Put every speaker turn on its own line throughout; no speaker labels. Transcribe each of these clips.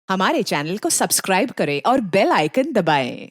हमारे चैनल को सब्सक्राइब करें और बेल आइकन दबाएं।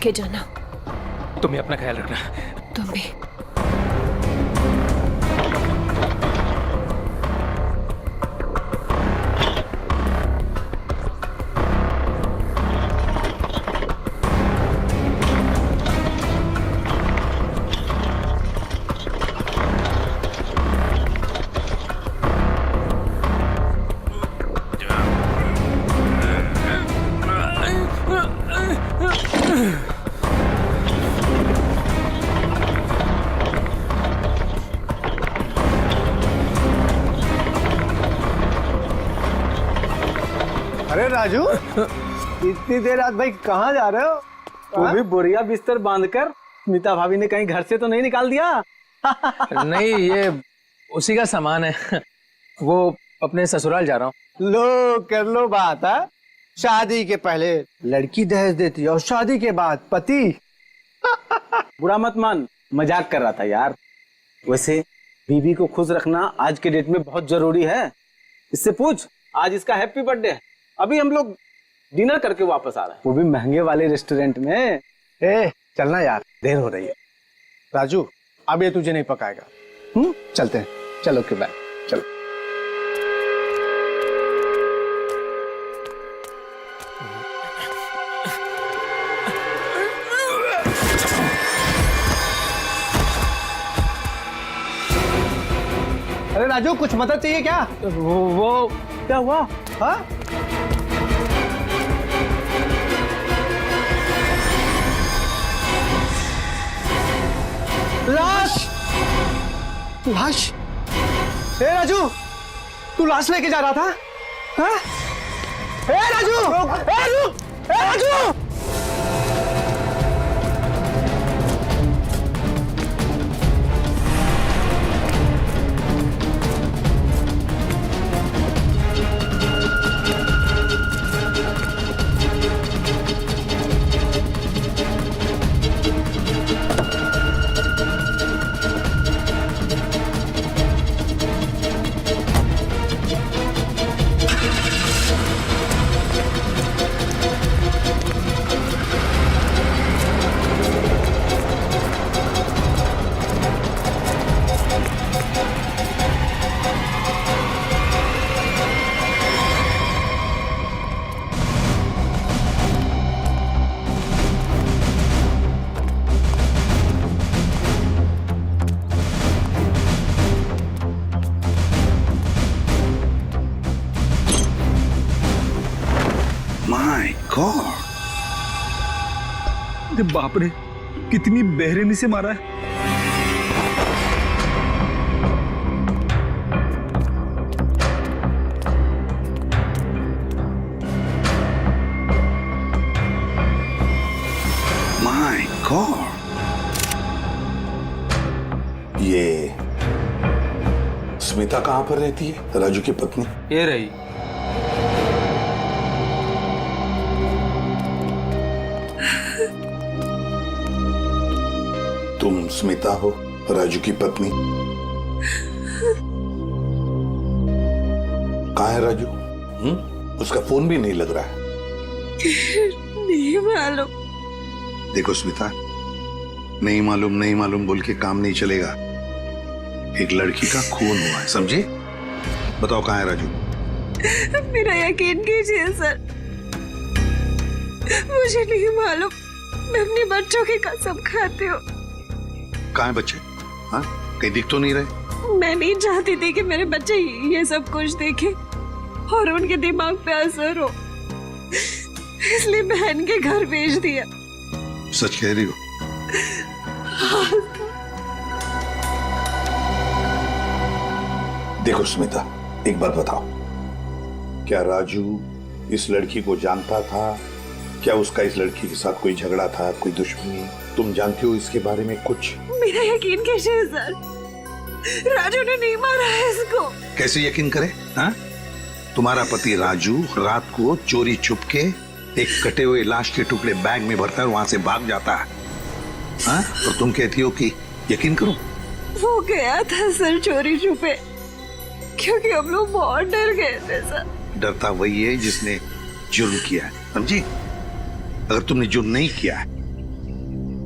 के जाना।
तुम्हें अपना ख्याल रखना।
तुम भी।
अरे राजू, इतनी देर रात भाई कहाँ जा रहे हो? वो भी बोरिया बिस्तर बांधकर। मीता भाभी ने कहीं घर से तो नहीं निकाल दिया?
नहीं, ये उसी का सामान है। वो अपने ससुराल जा रहा हूँ।
लो कर लो बात है। शादी के पहले लड़की दहेज देती और शादी के बाद पति। बुरा मत मान, मजाक कर रहा था यार। वैसे बीवी को खुश रखना आज के डेट में बहुत जरूरी है। इससे पूछ, आज इसका हैप्पी बर्थडे है। अभी हम लोग डिनर करके वापस आ रहे हैं, वो भी महंगे वाले रेस्टोरेंट में। चलना यार, देर हो रही है। राजू, अब ये तुझे नहीं पकाएगा। चलते हैं। चलो के बाय। चलो। अरे राजू, कुछ मदद चाहिए क्या? वो क्या हुआ? हाँ? लाश! लाश! ए राजू, तू लाश लेके जा रहा था? हाँ? ए राजू! ए राजू! ए राजू!
गॉड, बाप रे, कितनी बेरहमी से मारा है। माय गॉड, ये स्मिता कहां पर रहती है, राजू की पत्नी?
ये रही।
तुम स्मिता हो, राजू की पत्नी? कहाँ है राजू? उसका फोन भी नहीं लग रहा है।
नहीं मालूम।
देखो स्मिता, नहीं मालूम बोल के काम नहीं चलेगा। एक लड़की का खून हुआ है, समझे? बताओ कहाँ है राजू?
मेरा यकीन कीजिए सर, मुझे नहीं मालूम। मैं अपने बच्चों की कसम खाती हूँ।
कहाँ है बच्चे? हाँ, कहीं दिख तो नहीं रहे।
मैं नहीं चाहती थी कि मेरे बच्चे ये सब कुछ देखें और उनके दिमाग पे असर हो, इसलिए बहन के घर भेज दिया।
सच कह रही हो? देखो स्मिता, एक बात बताओ, क्या राजू इस लड़की को जानता था? क्या उसका इस लड़की के साथ कोई झगड़ा था, कोई दुश्मनी? तुम जानती हो इसके बारे में कुछ?
मेरा यकीन कीजिए सर, राजू ने नहीं मारा है इसको। कैसे
यकीन करे? हाँ, तुम्हारा पति राजू रात को चोरी छुप के एक कटे हुए लाश के टुकड़े बैग में भरकर वहां से भाग जाता है। हाँ, और तुम कहती हो कि यकीन करो?
वो गया था सर चोरी छुपे, क्योंकि हम लोग बहुत डर गए थे सर।
डरता वही है जिसने जुर्म किया है, समझी? अगर तुमने जुर्म नहीं किया है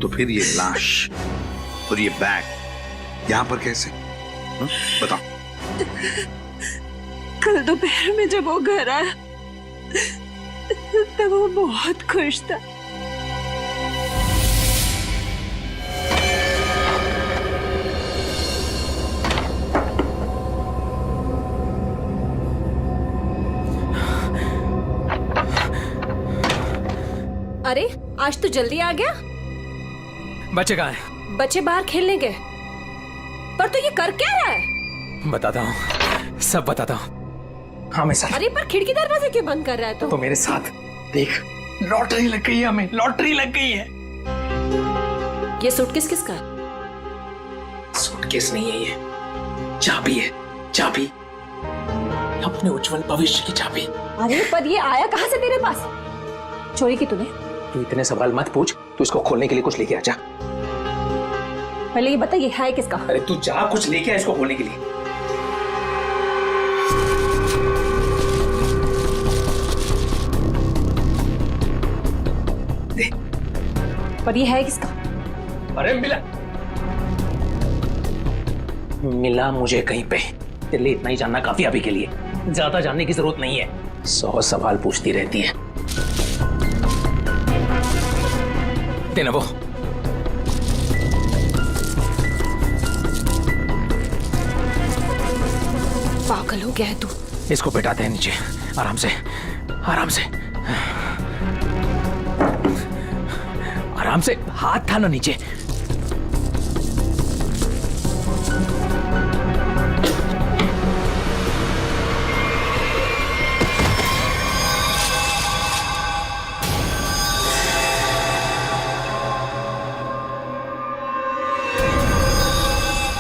तो फिर ये लाश और ये बैग यहाँ पर कैसे? बताओ।
कल दोपहर में जब वो घर आया तब वो बहुत खुश था।
अरे आज तो जल्दी आ गया।
बच्चे कहाँ हैं?
बच्चे बाहर खेलने गए। पर तू ये कर क्या रहा है?
बताता हूँ, सब बताता हूँ। हाँ मैं सर।
अरे पर खिड़की दरवाजे क्यों बंद कर रहा है तू?
तो मेरे साथ देख, लॉटरी लग गई है, हमें लॉटरी लग गई है।
ये सूटकेस किसका है?
सूटकेस नहीं है, ये चाबी है, चाबी, अपने उज्जवल भविष्य की चाबी।
अरे पर ये आया कहाँ से तेरे पास? चोरी की तूने?
तू इतने सवाल मत पूछ, तू इसको खोलने के लिए कुछ लेके आ जा।
पहले ये बता ये है किसका?
अरे तू जा, कुछ लेके आ इसको खोलने के लिए। दे।
पर ये है किसका?
अरे मिला मुझे कहीं पे। तेरे लिए इतना ही जानना काफी अभी के लिए, ज्यादा जानने की जरूरत नहीं है। 100 सवाल पूछती रहती है। देना वो।
पागल हो गया है तू।
इसको बैठाते हैं नीचे, आराम से, आराम से, आराम से। हाथ था ना नीचे।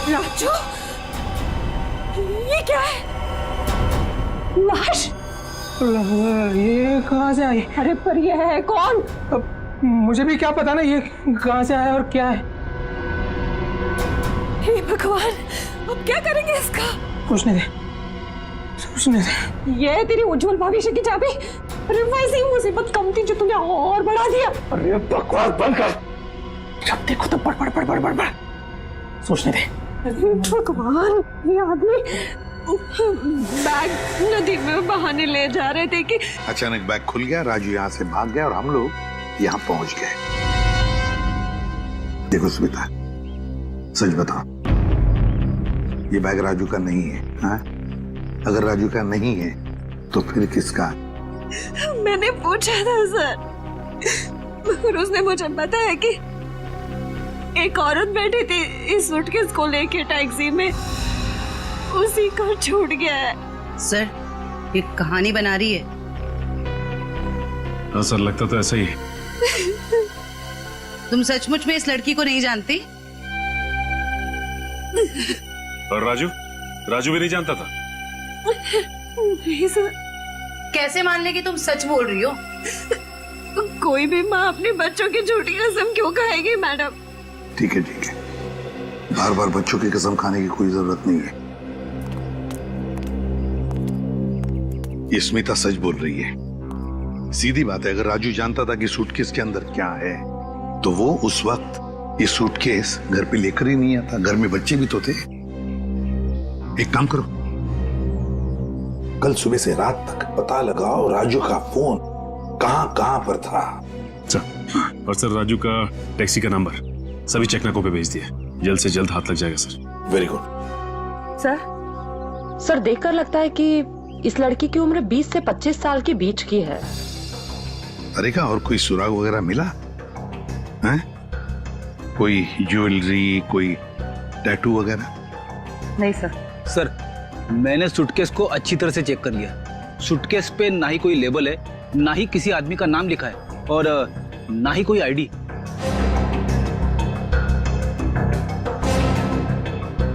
राजू, ये क्या है? लाश?
ये कहाँ से आई?
अरे पर ये है कौन?
अब मुझे भी क्या पता ना ये कहाँ से आया और क्या है।
हे भगवान, अब क्या करेंगे इसका?
सोचने दे, सोचने दे।
ये तेरी उज्जवल भविष्य की चाबी। अरे वैसी मुसीबत कम थी जो तूने और बढ़ा दिया।
अरे बकवास बंद कर। जब देखो तो बड़ बड़ बड़ बड़ बड़ बड़। सोचने दे।
भगवान, ये आदमी बैग नदी में बहाने ले जा रहे थे कि
अचानक बैग खुल गया, राजू यहाँ से भाग गया और हम लोग यहाँ पहुंच गए। देखो स्मिता, सच बताओ, ये बैग राजू का नहीं है। हाँ? अगर राजू का नहीं है तो फिर किसका?
मैंने पूछा था सर, और उसने मुझे बताया कि एक औरत बैठी थी इस सूटकेस को लेके टैक्सी में, उसी को छूट गया है।
सर ये कहानी बना रही है।
हाँ सर, लगता तो ऐसा ही है।
तुम सचमुच में इस लड़की को नहीं जानती?
और राजू भी नहीं जानता था?
नहीं सर।
कैसे मान ले कि तुम सच बोल रही हो?
कोई भी माँ अपने बच्चों की झूठी कसम क्यों खाएगी मैडम?
ठीक है, बार बार बच्चों की कसम खाने की कोई जरूरत नहीं है। ये स्मिता सच बोल रही है। सीधी बात है, अगर राजू जानता था कि सूटकेस के अंदर क्या है तो वो उस वक्त ये सूटकेस घर पे लेकर ही नहीं आता। घर में बच्चे भी तो थे। एक काम करो, कल सुबह से रात तक पता लगाओ राजू का फोन कहां पर था।
सर, और सर राजू का टैक्सी का नंबर सभी चेकनाकों पे भेज दिया। जल्द से जल्द हाथ लग जाएगा सर।
Very good.
सर देखकर लगता है कि इस लड़की की उम्र 20 से 25 साल के बीच की है।
अरे क्या और कोई सुराग वगैरह मिला है? कोई ज्वेलरी, कोई टैटू वगैरह?
नहीं सर।
सर मैंने सूटकेस को अच्छी तरह से चेक कर लिया। सूटकेस पे ना ही कोई लेबल है, ना ही किसी आदमी का नाम लिखा है, और ना ही कोई आईडी।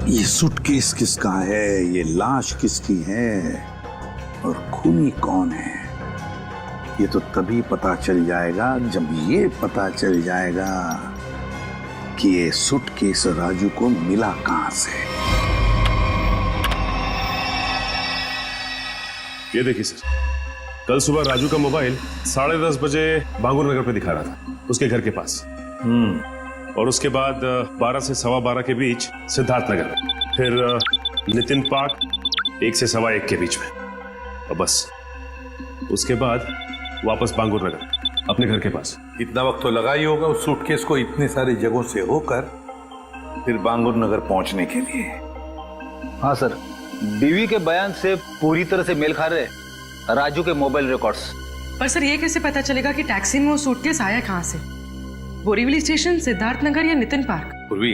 ये सूटकेस किसका है, ये लाश किसकी है और खूनी कौन है, ये तो तभी पता चल जाएगा जब ये पता चल जाएगा कि ये सूटकेस राजू को मिला कहां से।
ये देखिए सर, कल सुबह राजू का मोबाइल 10:30 बजे बांगुर नगर पे दिखा रहा था, उसके घर के पास। और उसके बाद 12 से 12:15 के बीच सिद्धार्थ नगर, फिर नितिन पार्क 1 से 1:15 के बीच में, और बस उसके बाद वापस बांगुर नगर अपने घर के पास।
इतना वक्त तो लगा ही होगा उस सूटकेस को इतने सारी जगहों से होकर फिर बांगुर नगर पहुंचने के लिए।
हाँ सर, बीवी के बयान से पूरी तरह से मेल खा रहे राजू के मोबाइल रिकॉर्ड्स।
पर सर ये कैसे पता चलेगा कि टैक्सी में वो सूटकेस आया कहाँ से? बोरीवली स्टेशन, सिद्धार्थ नगर या नितिन पार्क?
पूर्वी,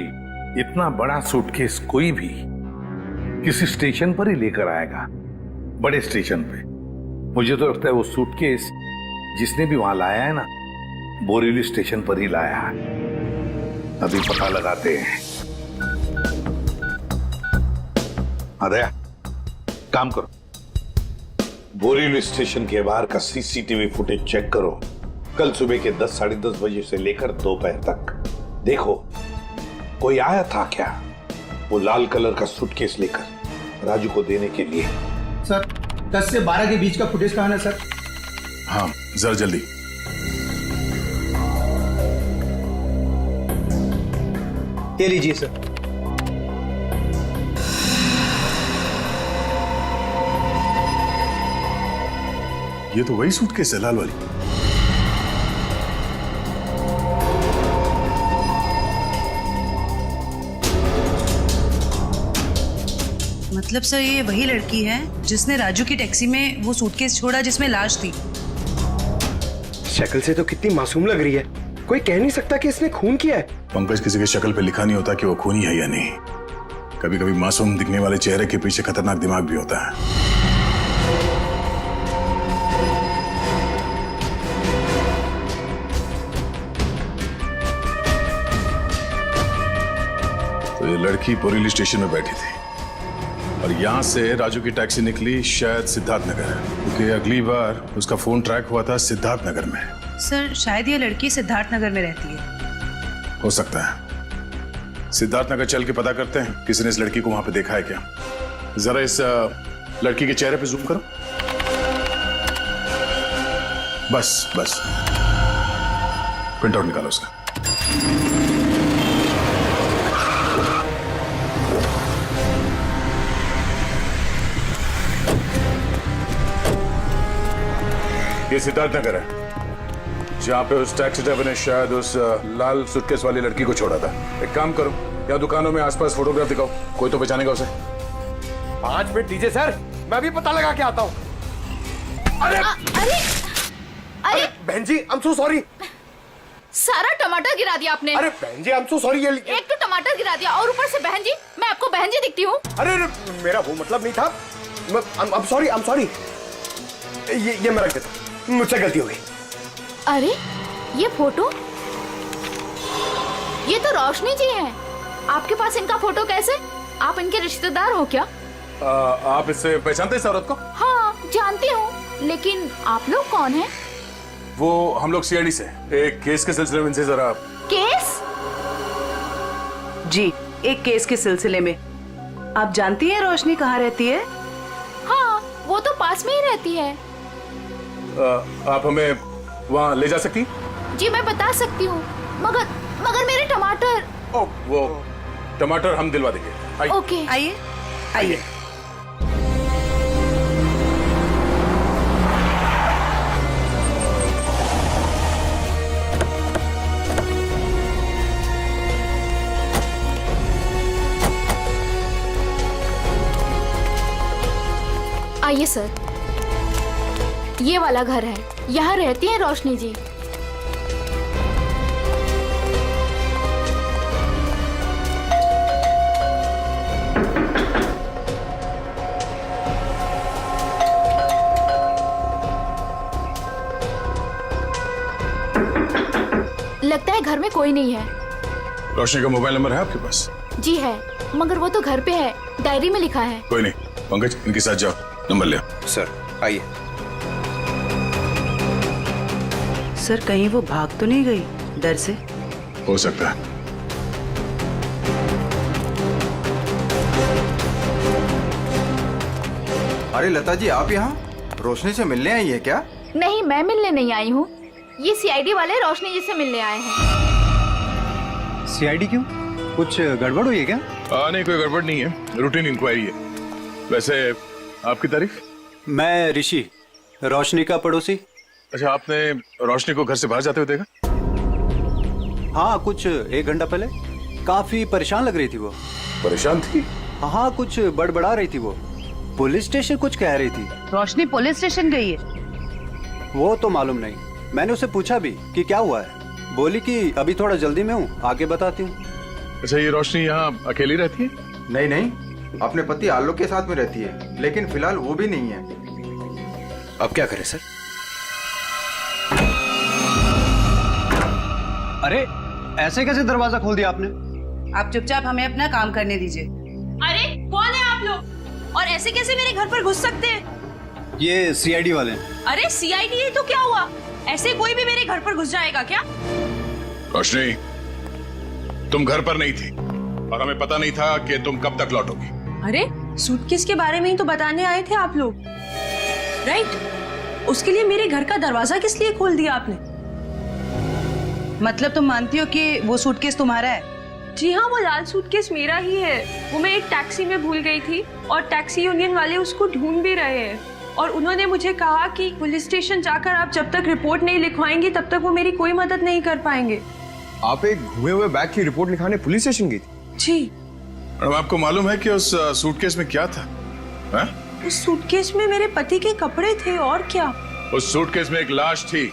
इतना बड़ा सूटकेस कोई भी किसी स्टेशन पर ही लेकर आएगा, बड़े स्टेशन पे। मुझे तो लगता है वो सूटकेस जिसने भी वहां लाया है ना, बोरीवली स्टेशन पर ही लाया है। अभी पता लगाते हैं। दया, काम करो, बोरीवली स्टेशन के बाहर का सीसीटीवी फुटेज चेक करो। कल सुबह के 10, 10:30 बजे से लेकर दोपहर तक देखो कोई आया था क्या वो लाल कलर का सूटकेस लेकर राजू को देने के लिए।
सर 10 से 12 के बीच का फुटेज कहां है सर?
हाँ जरा जल्दी।
ये लीजिए सर।
ये तो वही सूटकेस है, लाल वाली।
मतलब सर ये वही लड़की है जिसने राजू की टैक्सी में वो सूटकेस छोड़ा जिसमें लाश थी।
शक्ल से तो कितनी मासूम लग रही है, कोई कह नहीं सकता कि इसने खून किया है।
पंकज, किसी की शक्ल पे लिखा नहीं होता कि वो खूनी है या नहीं। कभी कभी मासूम दिखने वाले चेहरे के पीछे खतरनाक दिमाग भी होता है। तो ये लड़की बोरीवली स्टेशन में बैठी थी और यहाँ से राजू की टैक्सी निकली शायद सिद्धार्थ नगर, क्योंकि अगली बार उसका फोन ट्रैक हुआ था सिद्धार्थ नगर में।
सर शायद ये लड़की सिद्धार्थ नगर में रहती है।
हो सकता है। सिद्धार्थ नगर चल के पता करते हैं किसी ने इस लड़की को वहां पे देखा है क्या। जरा इस लड़की के चेहरे पे जूम करो। बस बस, प्रिंट आउट निकालो उसका। ये सिद्धार्थ नगर है जहाँ पे उस टैक्सी ड्राइवर ने शायद उस लाल सूटकेस वाली लड़की को छोड़ा था। एक काम करो, या दुकानों में आसपास फोटोग्राफ दिखाओ, कोई तो पहचानेगा उसे।
5 मिनट दीजिए सर, मैं भी पता लगा के आता हूँ। अरे
अरे
अरे बहन जी, आई एम सो सॉरी।
सारा टमाटर गिरा दिया आपने।
अरे बहन जी, आई एम सो सॉरी।
एक तो टमाटर गिरा दिया और ऊपर से बहन जी, मैं आपको बहन जी दिखती हूँ?
अरे मेरा वो मतलब नहीं था। I am sorry. ये मैं रख देता, मुझसे गलती हो गई।
अरे ये फोटो, ये तो रोशनी जी हैं। आपके पास इनका फोटो कैसे? आप इनके रिश्तेदार हो क्या?
आप इससे पहचानते हैं इस औरत को?
हाँ जानती हूँ, लेकिन आप लोग कौन हैं?
वो हम लोग सीआईडी से एक केस के सिलसिले में इनसे जरा।
केस?
जी, एक केस के सिलसिले में। आप जानती हैं रोशनी कहाँ रहती है?
हाँ, वो तो पास में ही रहती है।
आप हमें वहाँ ले जा सकती?
जी मैं बता सकती हूँ, मगर मेरे टमाटर।
वो टमाटर हम दिलवा देंगे।
ओके
आइए आइए।
आइए सर, ये वाला घर है, यहाँ रहती है रोशनी जी। लगता है घर में कोई नहीं है।
रोशनी का मोबाइल नंबर है आपके पास?
जी है, मगर वो तो घर पे है, डायरी में लिखा है।
कोई नहीं, पंकज इनके साथ जाओ, नंबर ले आओ।
सर आइए।
सर कहीं वो भाग तो नहीं गई डर से?
हो सकता है।
अरे लता जी, आप यहाँ रोशनी से मिलने आई है क्या?
नहीं, मैं मिलने नहीं आई हूँ, ये सीआईडी वाले रोशनी जी से मिलने आए हैं।
सीआईडी क्यों? कुछ गड़बड़ हुई है क्या?
नहीं, कोई गड़बड़ नहीं है, रूटीन इंक्वायरी है। वैसे आपकी तारीफ?
मैं ऋषि, रोशनी का पड़ोसी।
अच्छा, आपने रोशनी को घर से बाहर जाते हुए देखा?
हाँ, कुछ 1 घंटा पहले। काफी परेशान लग रही थी वो।
परेशान थी?
हाँ, कुछ बड़बड़ा रही थी वो। पुलिस स्टेशन कुछ कह रही थी।
रोशनी पुलिस स्टेशन गई है?
वो तो मालूम नहीं, मैंने उससे पूछा भी कि क्या हुआ है। बोली कि अभी थोड़ा जल्दी में हूँ, आके बताती हूँ।
अच्छा, ये रोशनी यहाँ अकेली रहती है?
नहीं नहीं, अपने पति आलोक के साथ में रहती है, लेकिन फिलहाल वो भी नहीं है।
अब क्या करें सर?
अरे ऐसे कैसे दरवाजा खोल दिया आपने?
आप चुपचाप हमें अपना काम करने दीजिए।
अरे कौन है आप लोग, और ऐसे कैसे मेरे घर पर घुस सकते हैं?
ये सीआईडी वाले हैं।
अरे सीआईडी है तो क्या हुआ, ऐसे कोई भी मेरे घर पर घुस जाएगा क्या?
रोशनी, तुम घर पर नहीं थी और हमें पता नहीं था कि तुम कब तक लौटोगी।
अरे सूटकेस के बारे में ही तो बताने आए थे आप लोग, राइट? उसके लिए मेरे घर का दरवाजा किस लिए खोल दिया आपने?
मतलब तुम मानती हो कि वो सूटकेस तुम्हारा है?
जी हाँ, वो लाल सूटकेस मेरा ही है। वो मैं एक टैक्सी में भूल गई थी और टैक्सी यूनियन वाले उसको ढूंढ भी रहे हैं, और उन्होंने मुझे कहा कि पुलिस स्टेशन जाकर आप जब तक रिपोर्ट नहीं लिखवाएंगी तब तक वो मेरी कोई मदद नहीं कर पाएंगे।
आप एक घुमे हुए बैग की रिपोर्ट लिखाने पुलिस स्टेशन गई थी?
जी।
मैडम, आपको मालूम है कि उस सूटकेस में क्या था? है?
उस सूटकेस में मेरे पति के कपड़े थे, और क्या?
उस सूटकेस में एक लाश थी।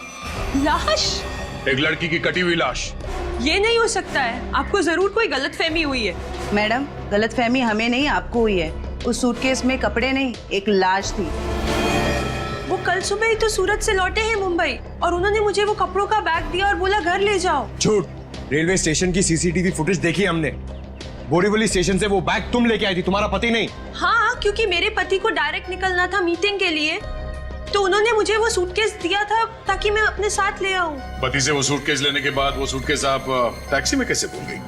लाश?
एक लड़की की कटी हुई लाश।
ये नहीं हो सकता है, आपको जरूर कोई गलतफहमी हुई है।
मैडम, गलतफहमी हमें नहीं आपको हुई है। उस सूटकेस में कपड़े नहीं, एक लाश थी।
वो कल सुबह ही तो सूरत से लौटे हैं मुंबई, और उन्होंने मुझे वो कपड़ों का बैग दिया और बोला घर ले जाओ।
झूठ। रेलवे स्टेशन की सीसीटीवी फुटेज देखी हमने। बोरीवली स्टेशन से वो बैग तुम लेके आई थी, तुम्हारा पति नहीं।
हाँ, क्योंकि मेरे पति को डायरेक्ट निकलना था मीटिंग के लिए, तो उन्होंने मुझे वो सूटकेस दिया था ताकि मैं अपने साथ ले आऊं।
पति से वो सूटकेस लेने के बाद वो सूटकेस आप टैक्सी में कैसे भूल गई?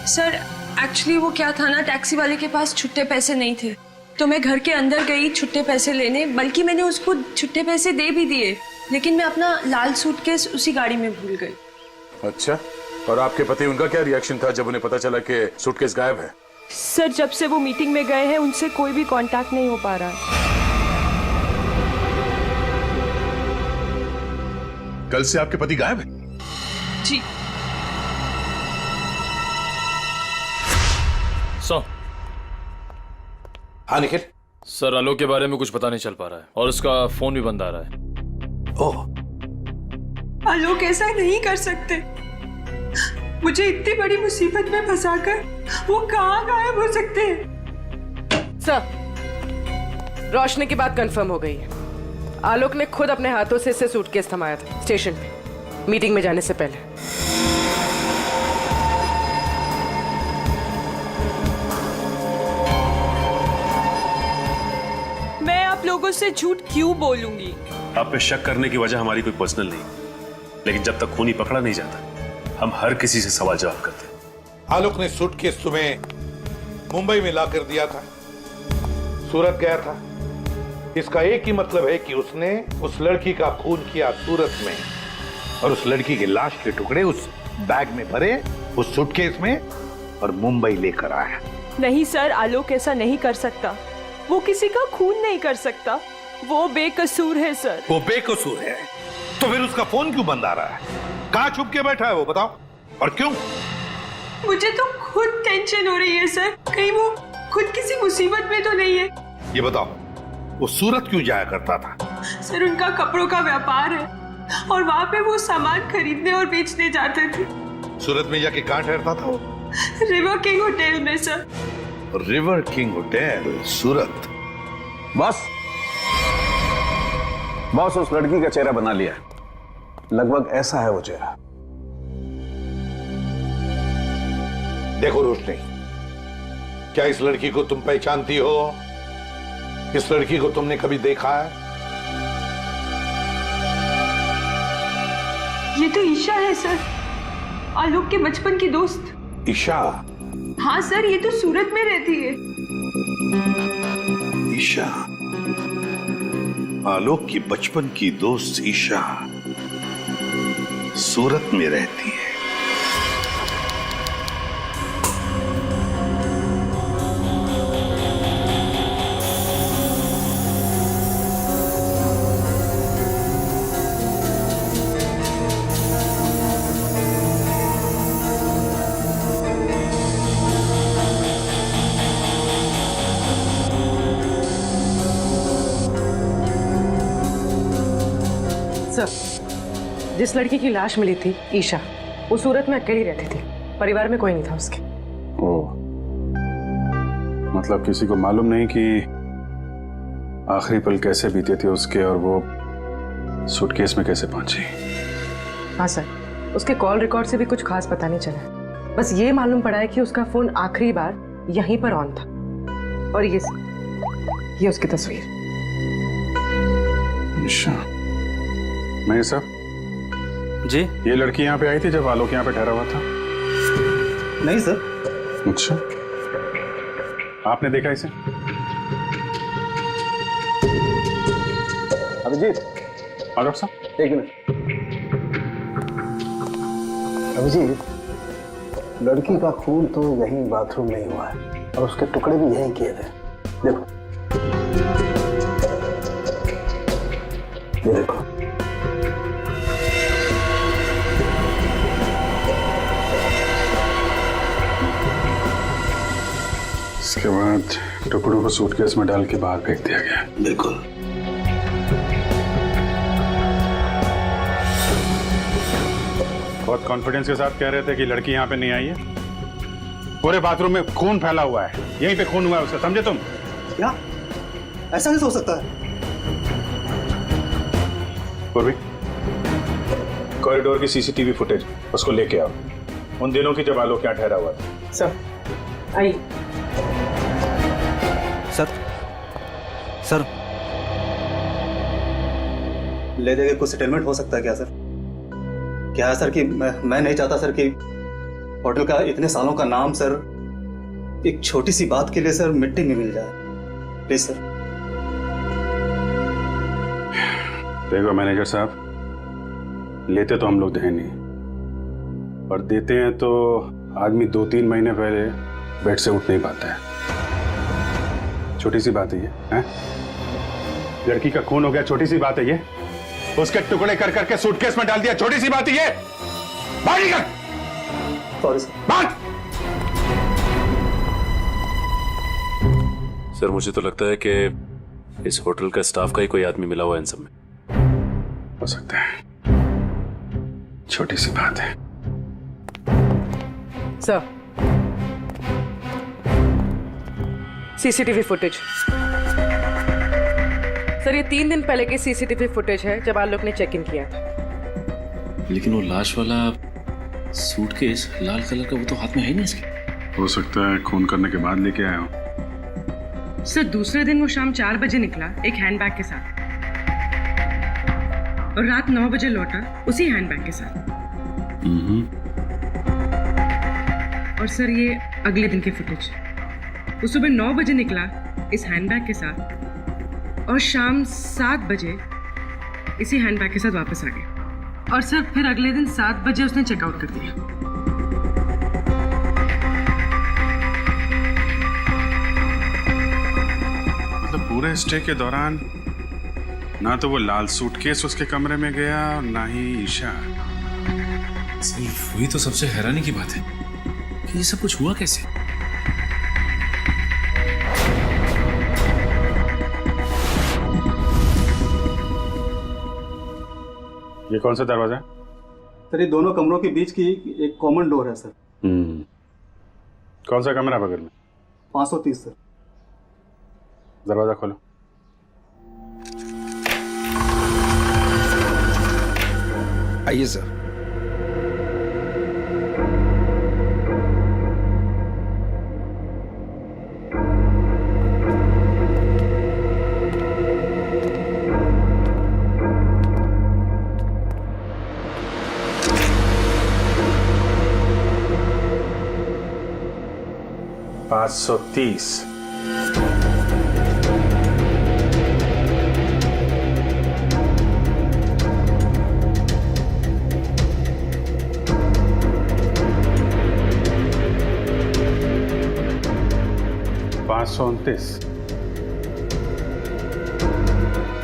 सर एक्चुअली वो क्या था ना, टैक्सी वाले के पास छुट्टे पैसे नहीं थे, तो मैं घर के अंदर गई छुट्टे पैसे लेने, बल्कि मैंने उसको छुट्टे पैसे दे भी दिए, लेकिन मैं अपना लाल सूटकेस उसी गाड़ी में भूल गई।
अच्छा, और आपके पति, उनका क्या रिएक्शन था जब उन्हें पता चला कि सूटकेस गायब है?
सर जब से वो मीटिंग में गए हैं उनसे कोई भी कांटेक्ट नहीं हो पा रहा है।
कल से आपके पति गायब है?
जी।
हाँ निखिल,
सर आलोक के बारे में कुछ पता नहीं चल पा रहा है और उसका फोन भी बंद आ रहा है।
ओह,
आलोक ऐसा नहीं कर सकते। मुझे इतनी बड़ी मुसीबत में फंसाकर वो कहाँ गायब हो सकते हैं?
सर, रोशनी की बात कंफर्म हो गई है। आलोक ने खुद अपने हाथों से इसे सूटकेस थमाया था स्टेशन पे, मीटिंग में जाने से पहले।
मैं आप लोगों से झूठ क्यों बोलूंगी?
आप पे शक करने की वजह हमारी कोई पर्सनल नहीं, लेकिन जब तक खूनी पकड़ा नहीं जाता हम हर किसी से सवाल जवाब करते हैं।
आलोक ने सूटकेस तुम्हें मुंबई में ला कर दिया था, सूरत गया था। इसका एक ही मतलब है कि उसने उस लड़की का खून किया सूरत में, और उस लड़की की लाश के टुकड़े उस बैग में भरे, उस सूटकेस में, और मुंबई लेकर आया।
नहीं सर, आलोक ऐसा नहीं कर सकता। वो किसी का खून नहीं कर सकता। वो बेकसूर है सर।
वो बेकसूर है तो फिर उसका फोन क्यों बंद आ रहा है? कहां छुप के बैठा है वो, बताओ, और क्यों?
मुझे तो खुद टेंशन हो रही है सर, कहीं वो खुद किसी मुसीबत में तो नहीं है।
ये बताओ, वो सूरत क्यों जाया करता था?
सर, उनका कपड़ों का व्यापार है और वहाँ पे वो सामान खरीदने और बेचने जाते थे।
सूरत में जाके कहां ठहरता था वो?
रिवर किंग होटल में सर।
रिवर किंग होटल, सूरत।
बॉस उस लड़की का चेहरा बना लिया, लगभग ऐसा है वो चेहरा।
देखो रोशनी, क्या इस लड़की को तुम पहचानती हो? इस लड़की को तुमने कभी देखा है?
ये तो ईशा है सर, आलोक के बचपन की दोस्त।
ईशा?
हाँ सर, ये तो सूरत में रहती है।
ईशा, आलोक की बचपन की दोस्त ईशा सूरत में रहती है।
सर, जिस लड़की की लाश मिली थी ईशा, वो सूरत में अकेली रहती थी, परिवार में कोई नहीं था उसके।
ओह, मतलब किसी को मालूम नहीं कि आखिरी पल कैसे बीते थे उसके और वो सूटकेस में कैसे पहुंची।
हाँ सर, उसके कॉल रिकॉर्ड से भी कुछ खास पता नहीं चला। बस ये मालूम पड़ा है कि उसका फोन आखिरी बार यहीं पर ऑन था। और ये उसकी तस्वीर।
अच्छा, मैं सब
जी,
ये लड़की यहाँ पे आई थी जब आलोक यहाँ पे ठहरा हुआ था?
नहीं सर।
अच्छा, आपने देखा इसे?
अभिजीत,
डॉक्टर साहब
एक मिनट। अभिजीत, लड़की का खून तो यहीं बाथरूम में ही हुआ है और उसके टुकड़े भी यहीं किए थे। देखो, ये देखो।
इसके बाद टुकड़ों को सूटकेस में डाल के बाहर फेंक दिया गया।
बिल्कुल।
बहुत कॉन्फिडेंस के साथ कह रहे थे कि लड़की यहाँ पे नहीं आई है। पूरे बाथरूम में खून फैला हुआ है, यहीं पे खून हुआ है उसका, समझे तुम?
क्या? ऐसा कैसे हो सकता है?
पूर्वी, कॉरिडोर की सीसीटीवी फुटेज उसको लेके आओ, उन दिनों की जब आलोक यहाँ ठहरा हुआ था।
सर, आई।
सर, ले जाके कुछ सेटलमेंट हो सकता है क्या सर? क्या है सर कि मैं नहीं चाहता सर कि होटल का इतने सालों का नाम सर एक छोटी सी बात के लिए सर मिट्टी में मिल जाए। Please sir.
देखो मैनेजर साहब, लेते तो हम लोग हैं नहीं, और देते हैं तो आदमी 2-3 महीने पहले बेड से उठ नहीं पाता है। छोटी सी बात है ये, हैं? लड़की का खून हो गया, छोटी सी बात है ये? उसके टुकड़े कर करके सूटकेस में डाल दिया, छोटी सी बात है ये? बाहर निकल।
Sorry sir.
बात सर मुझे तो लगता है कि इस होटल का स्टाफ का ही कोई आदमी मिला हुआ है इन सब में।
हो सकता है, छोटी सी बात है।
Sir, CCTV footage. सर, ये 3 दिन पहले की सीसीटीवी फुटेज है जब आलोक ने चेक इन किया था।
लेकिन वो लाश वाला सूटकेस लाल कलर का, वो तो हाथ में है ही नहीं इसके।
हो सकता है खून करने के बाद लेके आया हो।
सर, दूसरे दिन वो शाम 4 बजे निकला एक हैंडबैग के साथ और रात 9 बजे लौटा उसी हैंडबैग के साथ। और सर, ये अगले दिन की फुटेज। वो सुबह 9 बजे निकला इस हैंडबैग के साथ और शाम 7 बजे इसी हैंडबैग के साथ वापस आ गया। और सर, फिर अगले दिन 7 बजे उसने चेकआउट कर दिया।
मतलब पूरे स्टे के दौरान ना तो वो लाल सूटकेस उसके कमरे में गया और ना ही ईशा।
सिर्फ वही तो सबसे हैरानी की बात है कि ये सब कुछ हुआ कैसे।
ये कौन सा दरवाजा है?
सर, ये दोनों कमरों के बीच की एक कॉमन डोर है सर।
कौन सा कमरा बगल में?
530 सर।
दरवाजा खोलो।
आइए सर।
पाँच 530।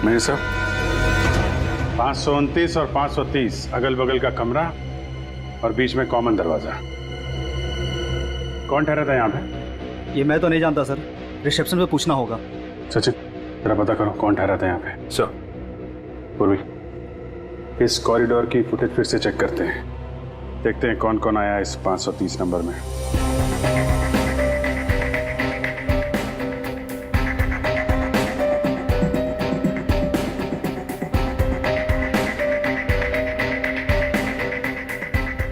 मेरे साहब, 529 और 530 अगल बगल का कमरा और बीच में कॉमन दरवाजा। कौन ठहरा था यहाँ पे?
ये मैं तो नहीं जानता सर, रिसेप्शन पे पूछना होगा।
सचिन, जरा पता करो कौन ठहरा था यहाँ पे।
सर।
पूर्वी, इस कॉरिडोर की फुटेज फिर से चेक करते हैं, देखते हैं कौन कौन आया इस 530 नंबर में।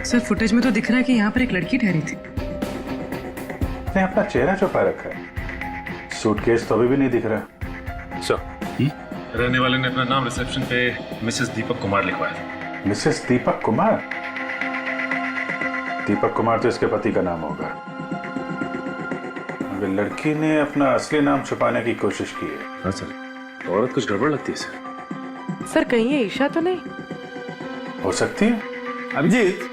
सर, फुटेज में तो दिख रहा है कि यहाँ पर एक लड़की ठहरी थी।
ने अपना चेहरा छुपा रखा है, सूटकेस तो अभी भी नहीं दिख रहा।
सर, रहने वाले ने अपना नाम रिसेप्शन पे मिसेस दीपक कुमार लिखवाया था।
मिसेस दीपक कुमार? दीपक कुमार तो इसके पति का नाम होगा, मगर लड़की ने अपना असली नाम छुपाने की कोशिश की है।
हाँ सर, औरत कुछ गड़बड़ लगती है सर।
सर, कहीं ये ईशा तो नहीं?
हो सकती है।
अभिजीत।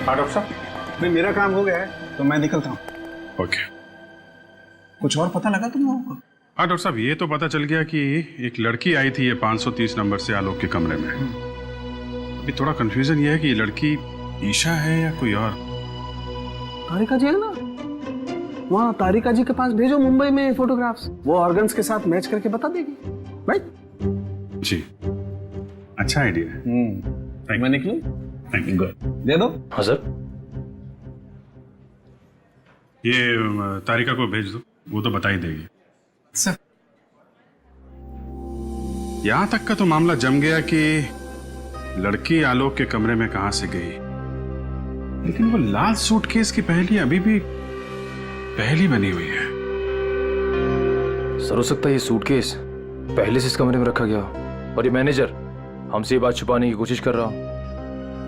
हाँ डॉक्टर साहब।
भाई, मेरा काम हो गया है तो मैं निकलता हूँ।
ओके।
कुछ और पता लगा तुम लोगों को?
हाँ डॉक्टर साहब, ये तो पता चल गया कि एक लड़की आई थी ये 530 नंबर से आलोक के कमरे में। अभी थोड़ा कंफ्यूजन ये है कि ये लड़की ईशा है या कोई और।
तारिका जी है ना, वहाँ तारिका जी के पास भेजो मुंबई में फोटोग्राफ्स, वो ऑर्गन्स के साथ मैच करके बता देगी। राइट
जी, अच्छा आइडिया है।
मैं निकलूं?
Thank you.
दे दो।
हाँ सर।
ये तारिका को भेज दो, वो तो बता ही देगी।
सर,
यहां तक का तो मामला जम गया कि लड़की आलोक के कमरे में कहां से गई, लेकिन वो लाल सूटकेस की पहेली अभी भी पहेली बनी हुई है।
सर, हो सकता है ये सूटकेस पहले से इस कमरे में रखा गया हो और ये मैनेजर हमसे ये बात छुपाने की कोशिश कर रहा हो।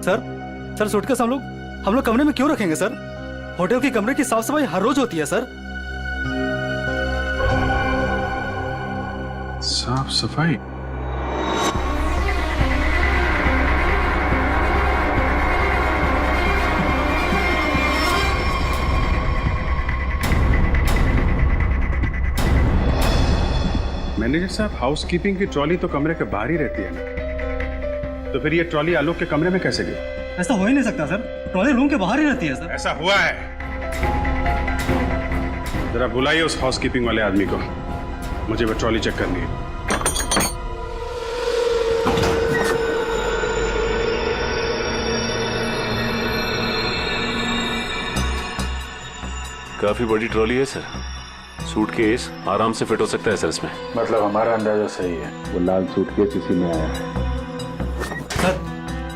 सर सूटकेस हम लोग कमरे में क्यों रखेंगे सर? होटल के कमरे की साफ सफाई हर रोज होती है सर।
साफ सफाई? मैनेजर साहब, हाउसकीपिंग की ट्रॉली तो कमरे के बाहर ही रहती है ना, तो फिर ये ट्रॉली आलोक के कमरे में कैसे गई?
ऐसा हो ही नहीं सकता सर, ट्रॉली रूम के बाहर ही रहती है सर।
ऐसा हुआ है। जरा बुलाइए उस हाउसकीपिंग वाले आदमी को, मुझे वो ट्रॉली चेक करनी है।
काफी बड़ी ट्रॉली है सर, सूटकेस आराम से फिट हो सकता है सर इसमें।
मतलब हमारा अंदाजा सही है, वो लाल सूटकेस इसी में आया है।
सर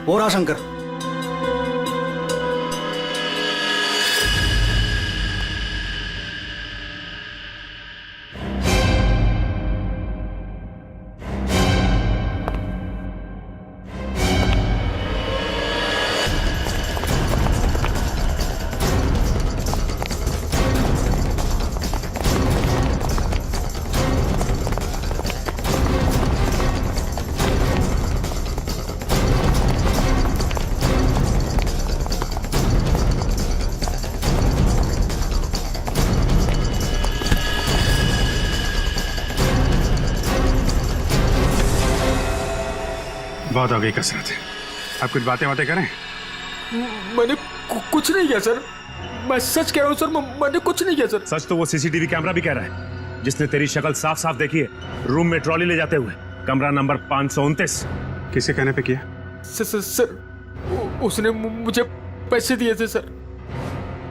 वो रहा शंकर।
बहुत हो गई कसरत, आप कुछ बातें करें।
मैंने कुछ नहीं किया सर, मैं सच कह रहा हूँ सर, मैंने कुछ नहीं किया सर।
सच तो वो सीसीटीवी कैमरा भी कह रहा है, जिसने तेरी शक्ल साफ साफ देखी है रूम में ट्रॉली ले जाते हुए, कमरा नंबर 529।
किसके कहने पे किया?
सर उसने मुझे पैसे दिए थे सर,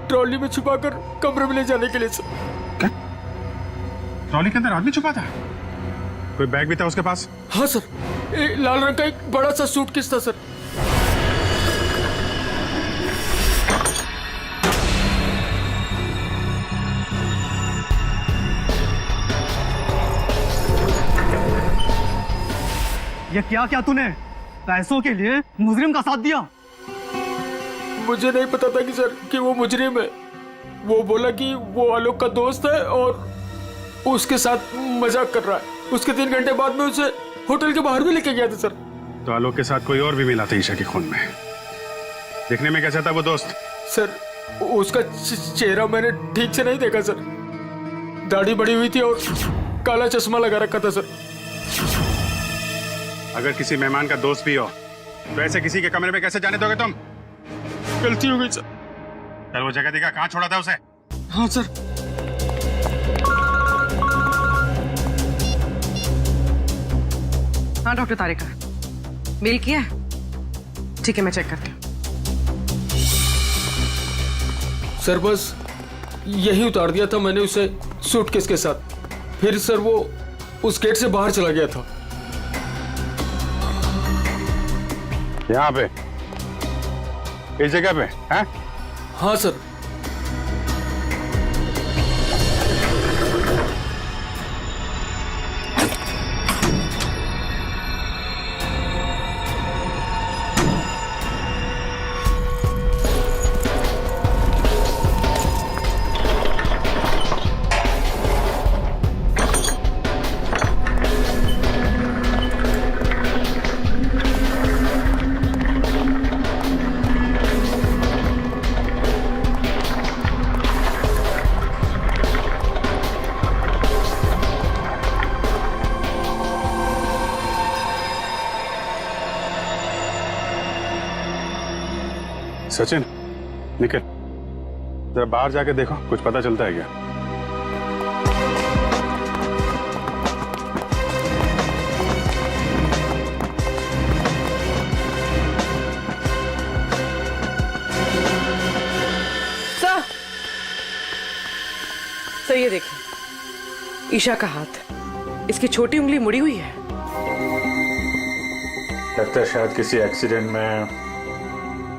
ट्रॉली में छुपाकर कमरे में ले जाने के लिए सर।
क्या? ट्रॉली के अंदर आदमी छुपा था? कोई बैग भी था उसके पास?
हाँ सर, लाल रंग का एक बड़ा सा सूटकेस था सर।
ये क्या क्या तूने पैसों के लिए मुजरिम का साथ दिया?
मुझे नहीं पता था कि सर कि वो मुजरिम है। वो बोला कि वो आलोक का दोस्त है और उसके साथ मजाक कर रहा है। उसके 3 घंटे बाद में उसे होटल के बाहर भी लेके गया था सर।
तो आलोक के साथ कोई और भी मिला था ईशा के खून में? दिखने में कैसा था वो दोस्त?
सर उसका चेहरा मैंने ठीक से नहीं देखा सर, दाढ़ी बड़ी हुई थी और काला चश्मा लगा रखा था सर।
अगर किसी मेहमान का दोस्त भी हो तो ऐसे किसी के कमरे में कैसे जाने दोगे तुम?
गलती हो गई सर।
चल वो जगह दिखा, कहाँ छोड़ा था उसे?
हाँ सर।
हाँ डॉक्टर तारिका, मेल किया है? ठीक है, मैं चेक करती हूँ।
सर बस यही उतार दिया था मैंने उसे सूटकेस के साथ, फिर सर वो उस गेट से बाहर चला गया था।
यहाँ पे इस जगह पे हैं?
हाँ सर।
सचिन निकल, जरा बाहर जाके देखो, कुछ पता चलता है क्या?
सर ये देखिए, ईशा का हाथ, इसकी छोटी उंगली मुड़ी हुई है।
लगता है शायद किसी एक्सीडेंट में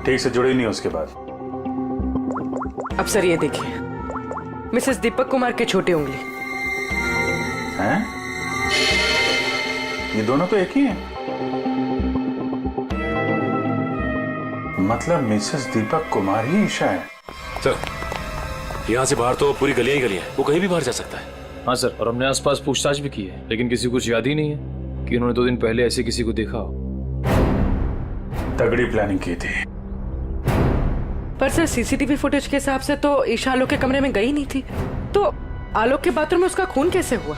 ठीक से जुड़ी नहीं उसके बाद।
अब सर ये देखिए, मिसेस दीपक कुमार के छोटी उंगली।
हैं? ये दोनों तो एक ही हैं। मतलब मिसेस दीपक कुमार ही ईशा है।
सर यहाँ से बाहर तो पूरी गलियां ही गलियां हैं, वो कहीं भी बाहर जा सकता है। हाँ सर, और हमने आसपास पूछताछ भी की है, लेकिन किसी को कुछ याद ही नहीं है कि उन्होंने 2 दिन पहले ऐसे किसी को देखा हो।
तगड़ी प्लानिंग की थी।
पर सर सीसीटीवी फुटेज के हिसाब से तो ईशा आलोक के कमरे में गई नहीं थी, तो आलोक के बाथरूम में उसका खून कैसे हुआ?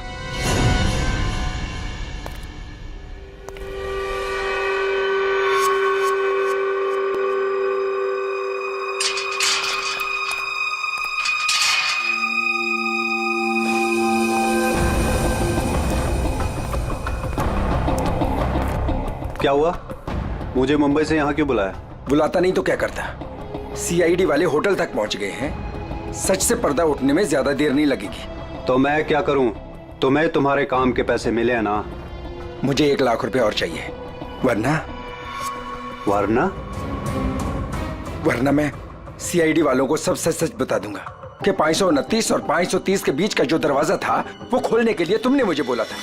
क्या हुआ? मुझे मुंबई से यहाँ क्यों बुलाया?
बुलाता नहीं तो क्या करता? सीआईडी वाले होटल तक पहुंच गए हैं। सच से पर्दा उठने में ज्यादा देर नहीं लगेगी।
तो मैं क्या करूं? तुम्हें तुम्हारे काम के पैसे मिले हैं ना?
मुझे 1 लाख रुपए और चाहिए, वरना वरना मैं सीआईडी वालों को सब सच सच बता दूंगा कि 529 और 530 के बीच का जो दरवाजा था वो खोलने के लिए तुमने मुझे बोला था।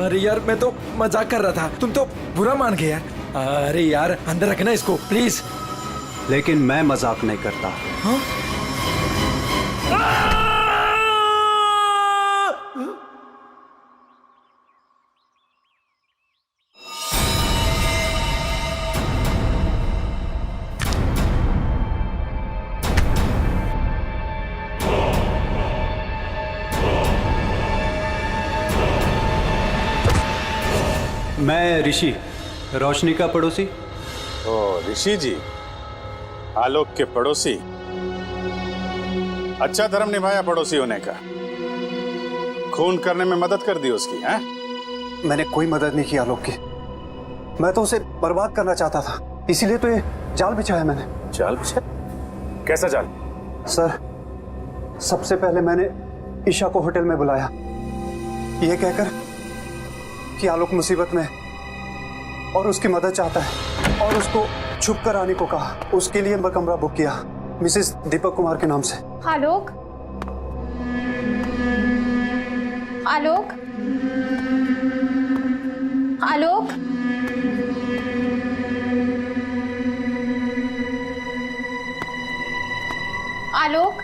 अरे यार, मैं तो मजाक कर रहा था, तुम तो बुरा मान गए यार। अरे यार, अंदर रखना इसको प्लीज।
लेकिन मैं मजाक नहीं करता।
हाँ?
मैं ऋषि, रोशनी का पड़ोसी।
ओ ऋषि जी, आलोक के पड़ोसी। अच्छा धर्म निभाया पड़ोसी होने का। खून करने में मदद कर दी उसकी, हैं?
मैंने कोई मदद नहीं की आलोक की। मैं तो उसे बर्बाद करना चाहता था, इसीलिए तो ये जाल बिछाया मैंने।
जाल बिछाया? कैसा जाल?
सर, सबसे पहले मैंने ईशा को होटल में बुलाया, ये कहकर कि आलोक मुसीबत में और उसकी मदद चाहता है, और उसको छुप कर आने को कहा। उसके लिए मैं कमरा बुक किया मिसेस दीपक कुमार के नाम से।
आलोक, आलोक, आलोक, आलोक,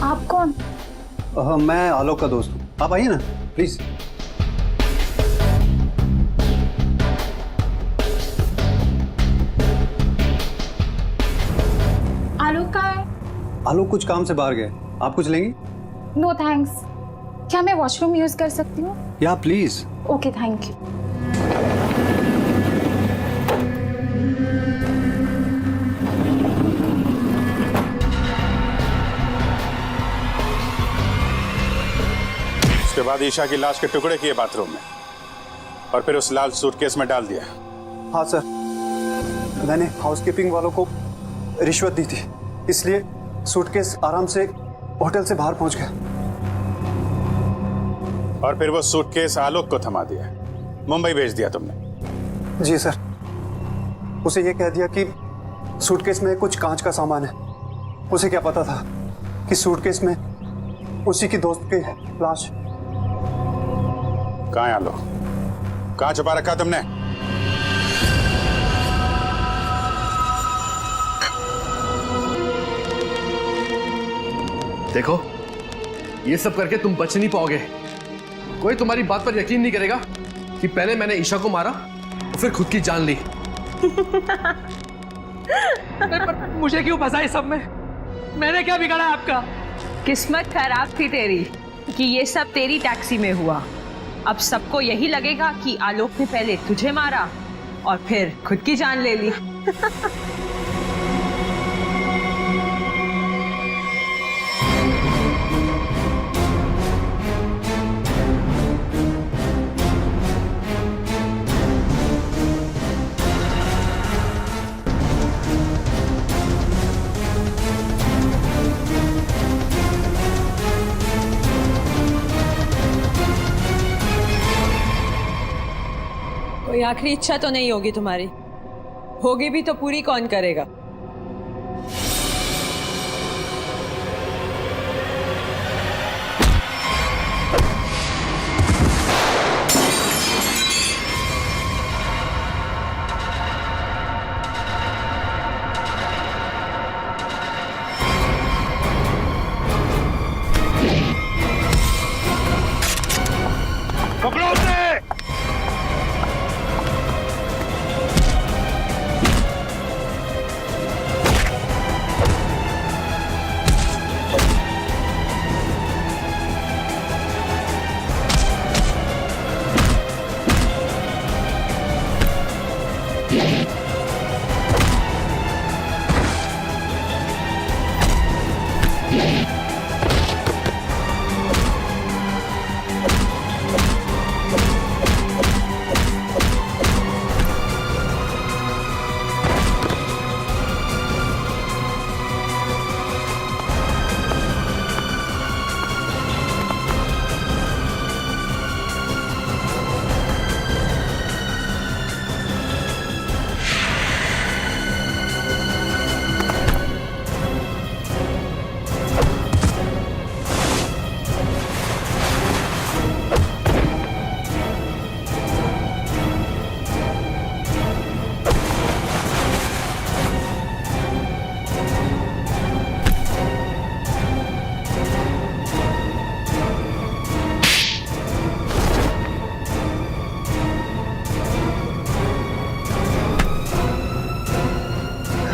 आप कौन?
मैं आलोक का दोस्त हूँ। आप आइए ना प्लीज।
आलोक कहाँ है?
आलोक कुछ काम से बाहर गए। आप कुछ लेंगी?
No thanks. क्या मैं वॉशरूम यूज कर सकती हूँ?
या प्लीज।
Okay, thank you.
उसके बाद ईशा की लाश के टुकड़े किए बाथरूम में, और फिर उस लाल सूटकेस में डाल दिया।
हाँ सर, मैंने हाउसकीपिंग वालों को रिश्वत दी थी, इसलिए सूटकेस आराम से होटल से बाहर पहुंच गया।
और फिर वो सूटकेस आलोक को थमा दिया, मुंबई भेज दिया तुमने?
जी सर, उसे ये कह दिया कि सूटकेस में कुछ कांच का सामान है। उसे क्या पता था कि सूटकेस में उसी की दोस्त की लाश।
कहाँ है आलोक? कहाँ छुपा रखा तुमने?
देखो, ये सब करके तुम बच नहीं पाओगे। कोई तुम्हारी बात पर यकीन नहीं करेगा कि पहले मैंने ईशा को मारा और फिर खुद की जान ली।
मुझे क्यों फंसा इस सब में? मैंने क्या बिगाड़ा आपका?
किस्मत खराब थी तेरी कि ये सब तेरी टैक्सी में हुआ। अब सबको यही लगेगा कि आलोक ने पहले तुझे मारा और फिर खुद की जान ले ली। कोई आखिरी इच्छा तो नहीं होगी तुम्हारी? होगी भी तो पूरी कौन करेगा?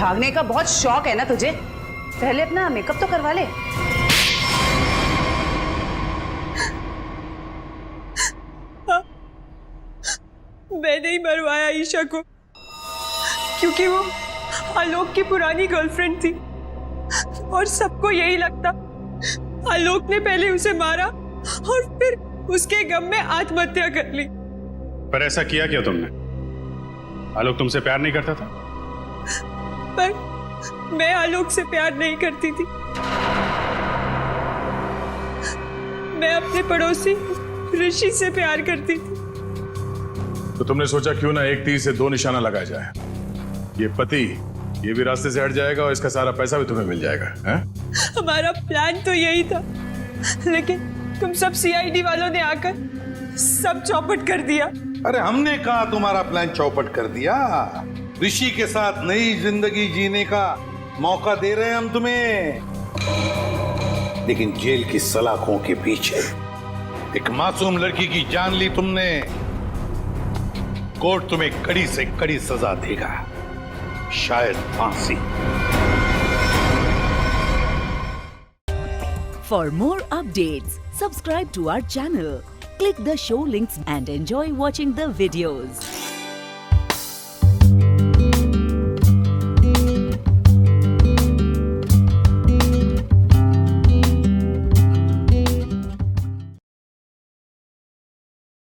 भागने का बहुत शौक है ना तुझे? पहले अपना मेकअप तो करवा ले।
मैंने ही मरवाया ईशा को, क्योंकि वो आलोक की पुरानी गर्लफ्रेंड थी और सबको यही लगता आलोक ने पहले उसे मारा और फिर उसके गम में आत्महत्या कर ली।
पर ऐसा किया क्यों तुमने? आलोक तुमसे प्यार नहीं करता था?
पर मैं आलोक से प्यार नहीं करती थी। मैं अपने पड़ोसी ऋषि से प्यार करती थी।
तो तुमने सोचा क्यों ना एक तीर से दो निशाना लगाया जाए। ये पति ये भी रास्ते से हट जाएगा और इसका सारा पैसा भी तुम्हें मिल जाएगा। हैं?
हमारा प्लान तो यही था, लेकिन तुम सब सीआईडी वालों ने आकर सब चौपट कर दिया।
अरे हमने कहा तुम्हारा प्लान चौपट कर दिया। ऋषि के साथ नई जिंदगी जीने का मौका दे रहे हैं हम तुम्हें, लेकिन जेल की सलाखों के पीछे एक मासूम लड़की की जान ली तुमने। कोर्ट तुम्हें कड़ी से कड़ी सजा देगा, शायद फांसी।
For more updates, subscribe to our channel, click the show links and enjoy watching the videos.